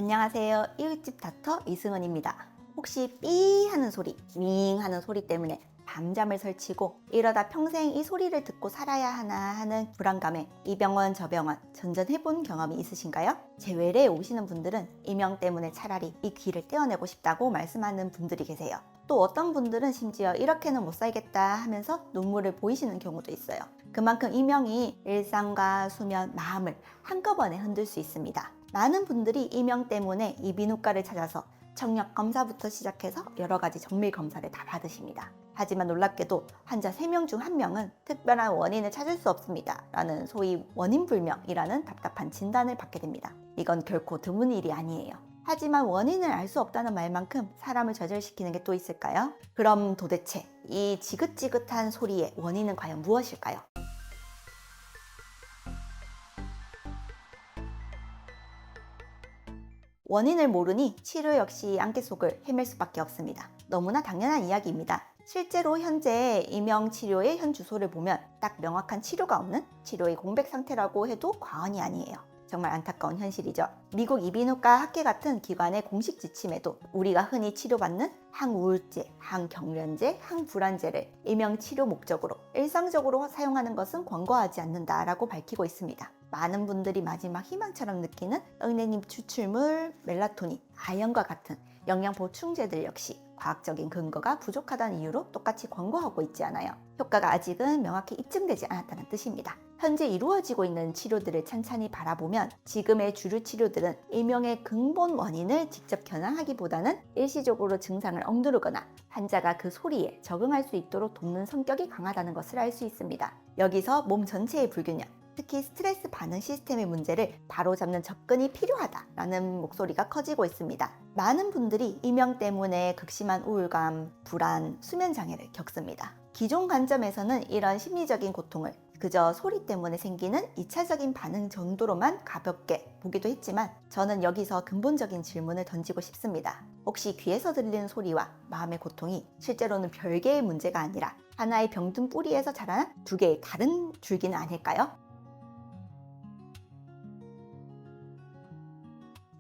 안녕하세요. 이웃집 닥터 이승은입니다. 혹시 삐 하는 소리, 윙 하는 소리 때문에 밤잠을 설치고 이러다 평생 이 소리를 듣고 살아야 하나 하는 불안감에 이 병원 저 병원 전전해본 경험이 있으신가요? 제 외래에 오시는 분들은 이명 때문에 차라리 이 귀를 떼어내고 싶다고 말씀하는 분들이 계세요. 또 어떤 분들은 심지어 이렇게는 못 살겠다 하면서 눈물을 보이시는 경우도 있어요. 그만큼 이명이 일상과 수면, 마음을 한꺼번에 흔들 수 있습니다. 많은 분들이 이명 때문에 이비인후과를 찾아서 청력 검사부터 시작해서 여러 가지 정밀 검사를 다 받으십니다. 하지만 놀랍게도 환자 3명 중 1명은 특별한 원인을 찾을 수 없습니다 라는 소위 원인불명이라는 답답한 진단을 받게 됩니다. 이건 결코 드문 일이 아니에요. 하지만 원인을 알 수 없다는 말만큼 사람을 좌절시키는 게 또 있을까요? 그럼 도대체 이 지긋지긋한 소리의 원인은 과연 무엇일까요? 원인을 모르니 치료 역시 안개 속을 헤맬 수밖에 없습니다. 너무나 당연한 이야기입니다. 실제로 현재 이명 치료의 현 주소를 보면 딱 명확한 치료가 없는 치료의 공백 상태라고 해도 과언이 아니에요. 정말 안타까운 현실이죠. 미국 이비인후과 학회 같은 기관의 공식 지침에도 우리가 흔히 치료받는 항우울제, 항경련제, 항불안제를 이명 치료 목적으로 일상적으로 사용하는 것은 권고하지 않는다라고 밝히고 있습니다. 많은 분들이 마지막 희망처럼 느끼는 은행잎 추출물, 멜라토닌, 아연과 같은 영양 보충제들 역시 과학적인 근거가 부족하다는 이유로 똑같이 권고하고 있지 않아요. 효과가 아직은 명확히 입증되지 않았다는 뜻입니다. 현재 이루어지고 있는 치료들을 찬찬히 바라보면 지금의 주류 치료들은 이명의 근본 원인을 직접 겨냥하기보다는 일시적으로 증상을 억누르거나 환자가 그 소리에 적응할 수 있도록 돕는 성격이 강하다는 것을 알 수 있습니다. 여기서 몸 전체의 불균형, 특히 스트레스 반응 시스템의 문제를 바로잡는 접근이 필요하다라는 목소리가 커지고 있습니다. 많은 분들이 이명 때문에 극심한 우울감, 불안, 수면 장애를 겪습니다. 기존 관점에서는 이런 심리적인 고통을 그저 소리 때문에 생기는 2차적인 반응 정도로만 가볍게 보기도 했지만 저는 여기서 근본적인 질문을 던지고 싶습니다. 혹시 귀에서 들리는 소리와 마음의 고통이 실제로는 별개의 문제가 아니라 하나의 병든 뿌리에서 자라난 두 개의 다른 줄기는 아닐까요?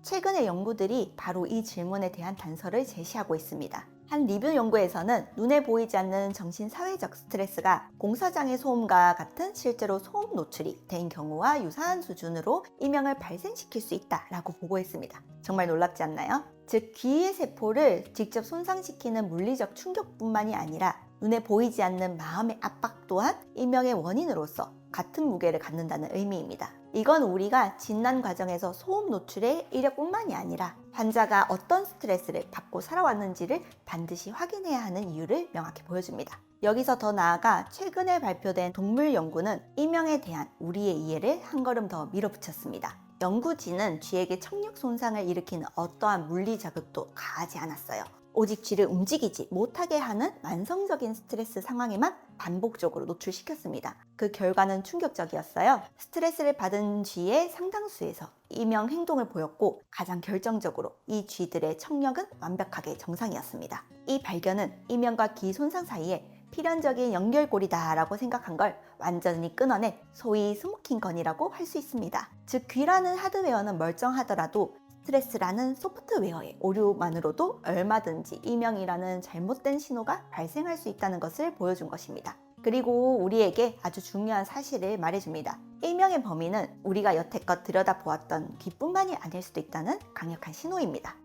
최근의 연구들이 바로 이 질문에 대한 단서를 제시하고 있습니다. 한 리뷰 연구에서는 눈에 보이지 않는 정신사회적 스트레스가 공사장의 소음과 같은 실제로 소음 노출이 된 경우와 유사한 수준으로 이명을 발생시킬 수 있다라고 보고했습니다. 정말 놀랍지 않나요? 즉 귀의 세포를 직접 손상시키는 물리적 충격뿐만이 아니라 눈에 보이지 않는 마음의 압박 또한 이명의 원인으로서 같은 무게를 갖는다는 의미입니다. 이건 우리가 진단 과정에서 소음 노출의 이력뿐만이 아니라 환자가 어떤 스트레스를 받고 살아왔는지를 반드시 확인해야 하는 이유를 명확히 보여줍니다. 여기서 더 나아가 최근에 발표된 동물 연구는 이명에 대한 우리의 이해를 한 걸음 더 밀어붙였습니다. 연구진은 쥐에게 청력 손상을 일으키는 어떠한 물리 자극도 가하지 않았어요. 오직 쥐를 움직이지 못하게 하는 만성적인 스트레스 상황에만 반복적으로 노출시켰습니다. 그 결과는 충격적이었어요. 스트레스를 받은 쥐의 상당수에서 이명 행동을 보였고 가장 결정적으로 이 쥐들의 청력은 완벽하게 정상이었습니다. 이 발견은 이명과 귀 손상 사이에 필연적인 연결고리다라고 생각한 걸 완전히 끊어낸 소위 스모킹 건이라고 할 수 있습니다. 즉 귀라는 하드웨어는 멀쩡하더라도 스트레스라는 소프트웨어의 오류만으로도 얼마든지 이명이라는 잘못된 신호가 발생할 수 있다는 것을 보여준 것입니다. 그리고 우리에게 아주 중요한 사실을 말해줍니다. 이명의 범위는 우리가 여태껏 들여다보았던 귀뿐만이 아닐 수도 있다는 강력한 신호입니다.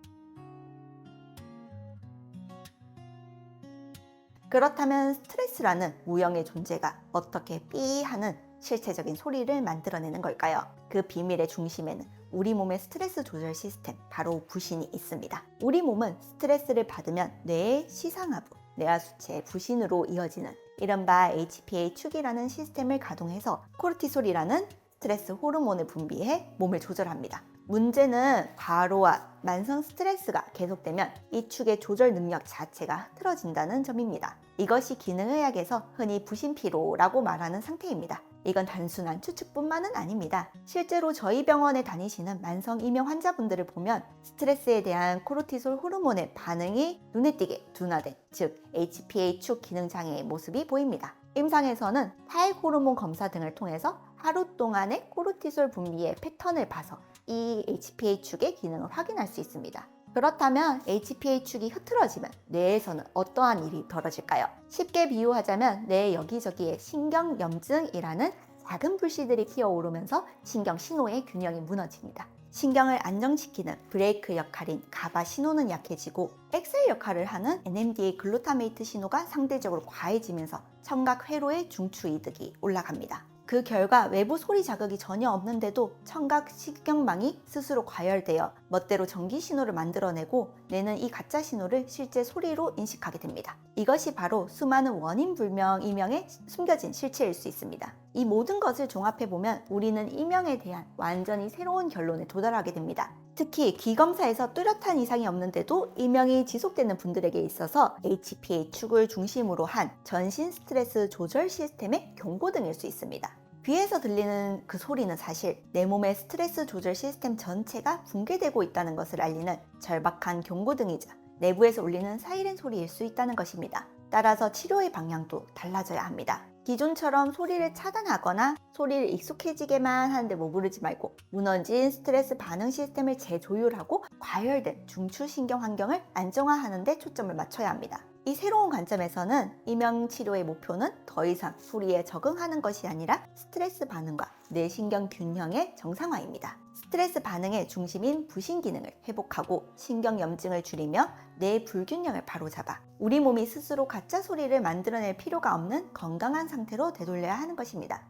그렇다면 스트레스라는 무형의 존재가 어떻게 삐 하는 실체적인 소리를 만들어내는 걸까요? 그 비밀의 중심에는 우리 몸의 스트레스 조절 시스템, 바로 부신이 있습니다. 우리 몸은 스트레스를 받으면 뇌의 시상하부, 뇌하수체 부신으로 이어지는 이른바 HPA 축이라는 시스템을 가동해서 코르티솔이라는 스트레스 호르몬을 분비해 몸을 조절합니다. 문제는 과로와 만성 스트레스가 계속되면 이 축의 조절 능력 자체가 흐트러진다는 점입니다. 이것이 기능의학에서 흔히 부신피로라고 말하는 상태입니다. 이건 단순한 추측뿐만은 아닙니다. 실제로 저희 병원에 다니시는 만성 이명 환자분들을 보면 스트레스에 대한 코르티솔 호르몬의 반응이 눈에 띄게 둔화된, 즉 HPA 축 기능 장애의 모습이 보입니다. 임상에서는 타액 호르몬 검사 등을 통해서 하루 동안의 코르티솔 분비의 패턴을 봐서 이 HPA 축의 기능을 확인할 수 있습니다. 그렇다면 HPA 축이 흐트러지면 뇌에서는 어떠한 일이 벌어질까요? 쉽게 비유하자면 뇌 여기저기에 신경염증이라는 작은 불씨들이 피어오르면서 신경 신호의 균형이 무너집니다. 신경을 안정시키는 브레이크 역할인 가바 신호는 약해지고 엑셀 역할을 하는 NMDA 글루타메이트 신호가 상대적으로 과해지면서 청각 회로의 중추 이득이 올라갑니다. 그 결과 외부 소리 자극이 전혀 없는데도 청각 신경망이 스스로 과열되어 멋대로 전기 신호를 만들어내고 뇌는 이 가짜 신호를 실제 소리로 인식하게 됩니다. 이것이 바로 수많은 원인 불명 이명의 숨겨진 실체일 수 있습니다. 이 모든 것을 종합해보면 우리는 이명에 대한 완전히 새로운 결론에 도달하게 됩니다. 특히 귀 검사에서 뚜렷한 이상이 없는데도 이명이 지속되는 분들에게 있어서 HPA 축을 중심으로 한 전신 스트레스 조절 시스템의 경고등일 수 있습니다. 귀에서 들리는 그 소리는 사실 내 몸의 스트레스 조절 시스템 전체가 붕괴되고 있다는 것을 알리는 절박한 경고등이자 내부에서 울리는 사이렌 소리일 수 있다는 것입니다. 따라서 치료의 방향도 달라져야 합니다. 기존처럼 소리를 차단하거나 소리를 익숙해지게만 하는데 머무르지 말고 무너진 스트레스 반응 시스템을 재조율하고 과열된 중추신경 환경을 안정화하는 데 초점을 맞춰야 합니다. 이 새로운 관점에서는 이명 치료의 목표는 더 이상 소리에 적응하는 것이 아니라 스트레스 반응과 뇌신경 균형의 정상화입니다. 스트레스 반응의 중심인 부신 기능을 회복하고 신경 염증을 줄이며 뇌 불균형을 바로잡아 우리 몸이 스스로 가짜 소리를 만들어낼 필요가 없는 건강한 상태로 되돌려야 하는 것입니다.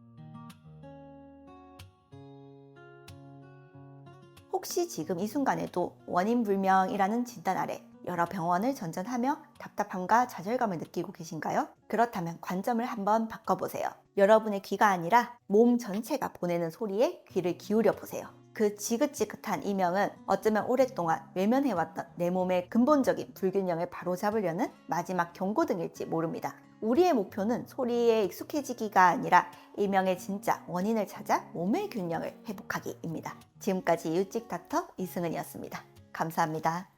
혹시 지금 이 순간에도 원인 불명이라는 진단 아래 여러 병원을 전전하며 답답함과 좌절감을 느끼고 계신가요? 그렇다면 관점을 한번 바꿔보세요. 여러분의 귀가 아니라 몸 전체가 보내는 소리에 귀를 기울여 보세요. 그 지긋지긋한 이명은 어쩌면 오랫동안 외면해왔던 내 몸의 근본적인 불균형을 바로잡으려는 마지막 경고등일지 모릅니다. 우리의 목표는 소리에 익숙해지기가 아니라 이명의 진짜 원인을 찾아 몸의 균형을 회복하기입니다. 지금까지 이웃집 닥터 이승은이었습니다. 감사합니다.